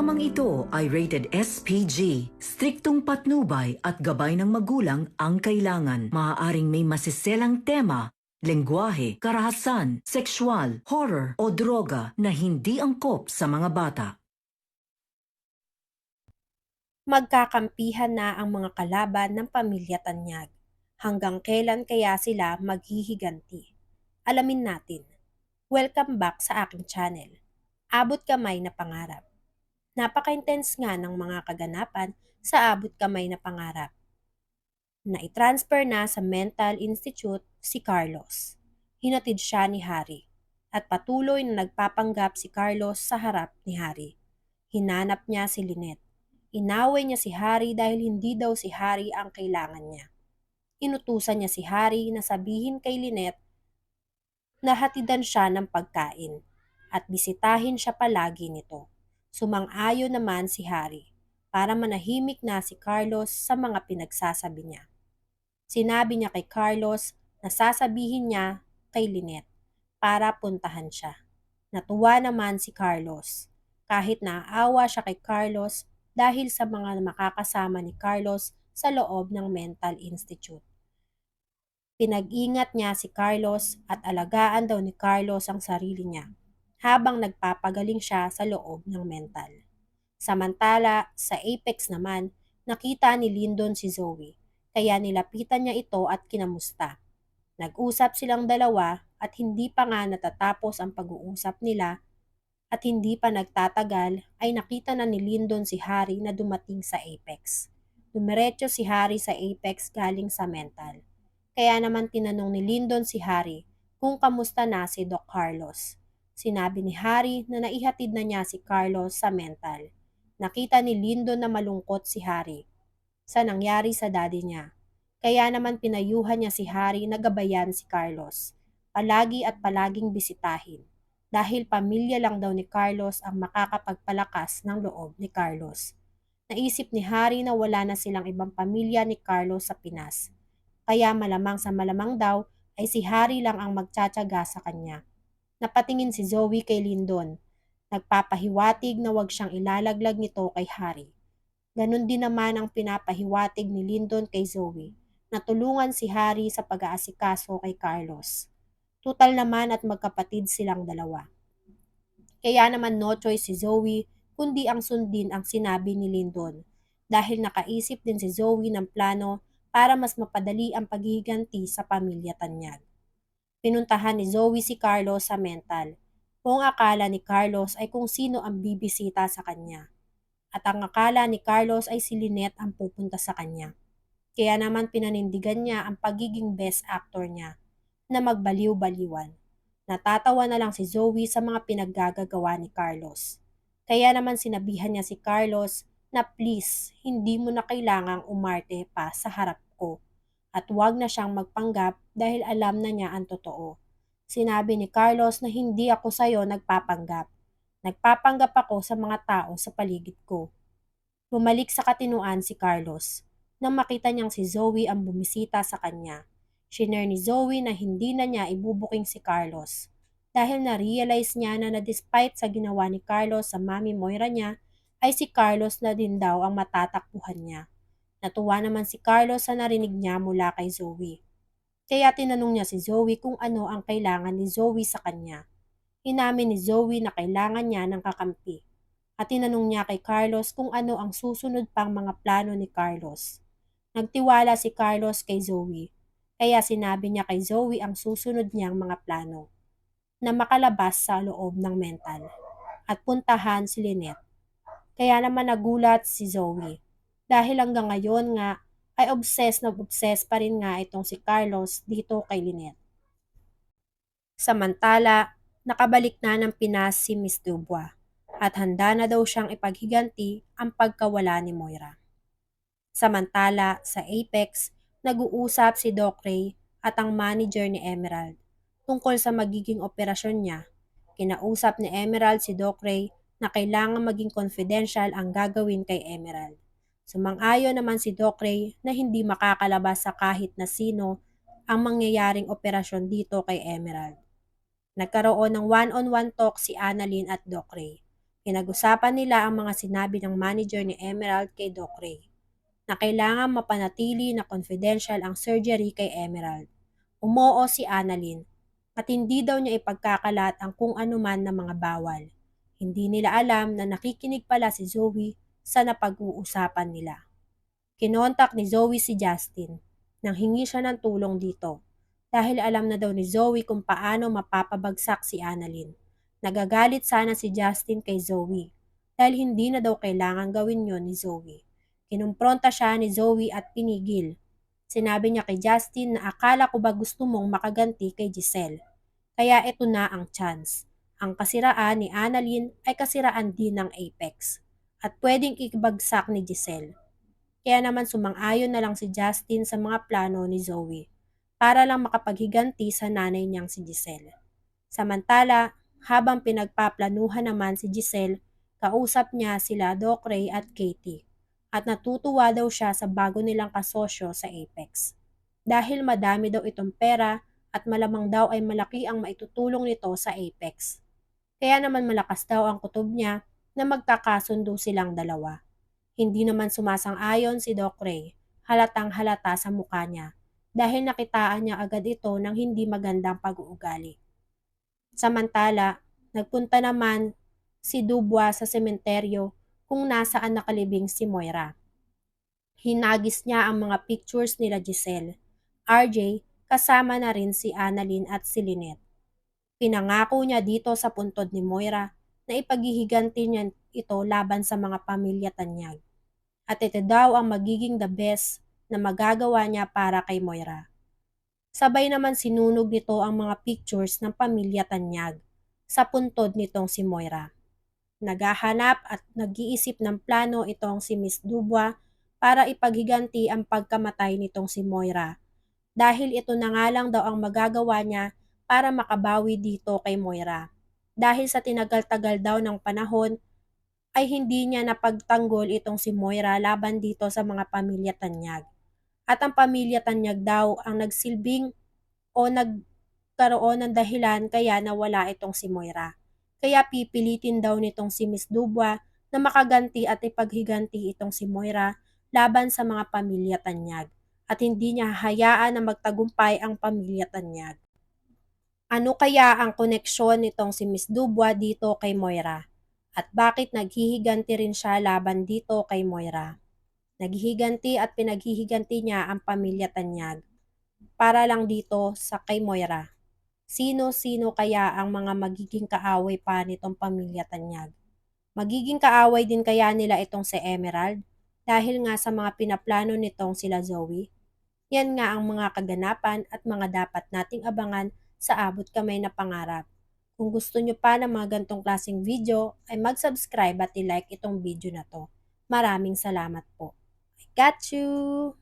Programang ito ay rated SPG. Striktong patnubay at gabay ng magulang ang kailangan. Maaaring may masiselang tema, lengguwahe, karahasan, sexual, horror o droga na hindi angkop sa mga bata. Magkakampihan na ang mga kalaban ng pamilya Tanyag. Hanggang kailan kaya sila maghihiganti? Alamin natin. Welcome back sa aking channel. Abot kamay na pangarap. Napaka-intense nga ng mga kaganapan sa abot kamay na pangarap. Na-transfer na sa mental institute si Carlos. Hinatid siya ni Harry. At patuloy na nagpapanggap si Carlos sa harap ni Harry. Hinanap niya si Lynette. Inaway niya si Harry dahil hindi daw si Harry ang kailangan niya. Inutusan niya si Harry na sabihin kay Lynette na hatidan siya ng pagkain at bisitahin siya palagi nito. Sumang-ayon naman si Harry para manahimik na si Carlos sa mga pinagsasabi niya. Sinabi niya kay Carlos na sasabihin niya kay Lynette para puntahan siya. Natuwa naman si Carlos kahit naaawa siya kay Carlos dahil sa mga makakasama ni Carlos sa loob ng mental institute. Pinag-ingat niya si Carlos at alagaan daw ni Carlos ang sarili niya habang nagpapagaling siya sa loob ng mental. Samantala, sa Apex naman, nakita ni Lyndon si Zoe kaya nilapitan niya ito at kinamusta. Nag-usap silang dalawa at hindi pa nga natatapos ang pag-uusap nila at hindi pa nagtatagal ay nakita na ni Lyndon si Harry na dumating sa Apex. Dumiretso si Harry sa Apex galing sa mental. Kaya naman tinanong ni Lyndon si Harry kung kamusta na si Doc Carlos. Sinabi ni Harry na naihatid na niya si Carlos sa mental. Nakita ni Lyndon na malungkot si Harry sa nangyari sa daddy niya. Kaya naman pinayuhan niya si Harry na gabayan si Carlos. Palagi at palaging bisitahin. Dahil pamilya lang daw ni Carlos ang makakapagpalakas ng loob ni Carlos. Naisip ni Harry na wala na silang ibang pamilya ni Carlos sa Pinas. Kaya malamang sa malamang daw ay si Harry lang ang magtsatsaga sa kanya. Napatingin si Zoe kay Lyndon. Nagpapahiwatig na wag siyang ilalaglag nito kay Harry. Ganon din naman ang pinapahiwatig ni Lyndon kay Zoe na tulungan si Harry sa pag-aasikaso kay Carlos. Tutal naman at magkapatid silang dalawa. Kaya naman no choice si Zoe kundi ang sundin ang sinabi ni Lyndon dahil nakaisip din si Zoe ng plano para mas mapadali ang paghihiganti sa pamilya Tanyag. Pinuntahan ni Zoe si Carlos sa mental. Kung akala ni Carlos ay kung sino ang bibisita sa kanya. At ang akala ni Carlos ay si Lynette ang pupunta sa kanya. Kaya naman pinanindigan niya ang pagiging best actor niya na magbaliw-baliwan. Natatawa na lang si Zoe sa mga pinaggagawa ni Carlos. Kaya naman sinabihan niya si Carlos na please, hindi mo na kailangang umarte pa sa harap ko. At huwag na siyang magpanggap dahil alam na niya ang totoo. Sinabi ni Carlos na hindi ako sa'yo nagpapanggap. Nagpapanggap ako sa mga tao sa paligid ko. Bumalik sa katinuan si Carlos. Nang makita niyang si Zoe ang bumisita sa kanya. Shinare ni Zoe na hindi na niya ibubuking si Carlos. Dahil na-realize niya na despite sa ginawa ni Carlos sa Mami Moira niya, ay si Carlos na din daw ang matatakbuhan niya. Natuwa naman si Carlos sa narinig niya mula kay Zoe. Kaya tinanong niya si Zoe kung ano ang kailangan ni Zoe sa kanya. Inamin ni Zoe na kailangan niya ng kakampi. At tinanong niya kay Carlos kung ano ang susunod pang mga plano ni Carlos. Nagtiwala si Carlos kay Zoe. Kaya sinabi niya kay Zoe ang susunod niyang mga plano. Na makalabas sa loob ng mental. At puntahan si Lynette. Kaya naman nagulat si Zoe. Dahil hanggang ngayon nga ay obsessed pa rin nga itong si Carlos dito kay Lynette. Samantala, nakabalik na ng Pinas si Miss Dubois at handa na daw siyang ipaghiganti ang pagkawala ni Moira. Samantala, sa Apex, nag-uusap si Doc Ray at ang manager ni Emerald tungkol sa magiging operasyon niya. Kinausap ni Emerald si Doc Ray na kailangan maging confidential ang gagawin kay Emerald. Sumang-ayon naman si Doc Ray na hindi makakalabas sa kahit na sino ang mangyayaring operasyon dito kay Emerald. Nagkaroon ng one-on-one talk si Annalyn at Doc Ray. Pinag-usapan nila ang mga sinabi ng manager ni Emerald kay Doc Ray, na kailangan mapanatili na confidential ang surgery kay Emerald. Umoo si Annalyn at hindi daw niya ipagkakalat ang kung anuman na mga bawal. Hindi nila alam na nakikinig pala si Zoe sa napag-uusapan nila. Kinontak ni Zoe si Justin nang hingi siya ng tulong dito dahil alam na daw ni Zoe kung paano mapapabagsak si Annalyn. Nagagalit sana si Justin kay Zoe dahil hindi na daw kailangan gawin yon ni Zoe. Kinumpronta siya ni Zoe at pinigil. Sinabi niya kay Justin na akala ko ba gusto mong makaganti kay Giselle. Kaya ito na ang chance. Ang kasiraan ni Annalyn ay kasiraan din ng Apex at pwedeng ikibagsak ni Giselle. Kaya naman sumang-ayon na lang si Justin sa mga plano ni Zoe para lang makapaghiganti sa nanay niyang si Giselle. Samantala, habang pinagpaplanuhan naman si Giselle, kausap niya sila Doc Ray at Katie at natutuwa daw siya sa bago nilang kasosyo sa Apex. Dahil madami daw itong pera at malamang daw ay malaki ang maitutulong nito sa Apex. Kaya naman malakas daw ang kutob niya na magkakasundo silang dalawa. Hindi naman sumasang-ayon si Doc Ray, halatang halata sa mukha niya dahil nakitaan niya agad ito ng hindi magandang pag-uugali. Samantala, nagpunta naman si Dubois sa sementeryo kung nasaan nakalibing si Moira. Hinagis niya ang mga pictures nila Giselle, RJ, kasama na rin si Annalyn at si Lynette. Pinangako niya dito sa puntod ni Moira na ipaghihiganti niya ito laban sa mga pamilya Tanyag. At ito daw ang magiging the best na magagawa niya para kay Moira. Sabay naman sinunog nito ang mga pictures ng pamilya Tanyag sa puntod nitong si Moira. Naghahanap at nag-iisip ng plano itong si Miss Dubois para ipaghiganti ang pagkamatay nitong si Moira dahil ito na nga lang daw ang magagawa niya para makabawi dito kay Moira. Dahil sa tinagal-tagal daw ng panahon ay hindi niya napagtanggol itong si Moira laban dito sa mga pamilya Tanyag. At ang pamilya Tanyag daw ang nagsilbing o nagkaroon ng dahilan kaya nawala itong si Moira. Kaya pipilitin daw nitong si Miss Dubois na makaganti at ipaghiganti itong si Moira laban sa mga pamilya Tanyag at hindi niya hayaan na magtagumpay ang pamilya Tanyag. Ano kaya ang koneksyon nitong si Miss Dubois dito kay Moira? At bakit naghihiganti rin siya laban dito kay Moira? Naghihiganti at pinaghihiganti niya ang pamilya Tanyag para lang dito sa kay Moira. Sino-sino kaya ang mga magiging kaaway pa nitong pamilya Tanyag? Magiging kaaway din kaya nila itong si Emerald dahil nga sa mga pinaplano nitong sila Zoe? Yan nga ang mga kaganapan at mga dapat nating abangan sa abot kamay na pangarap. Kung gusto nyo pa ng mga gantong klaseng video, ay mag-subscribe at i-like itong video na to. Maraming salamat po. I got you!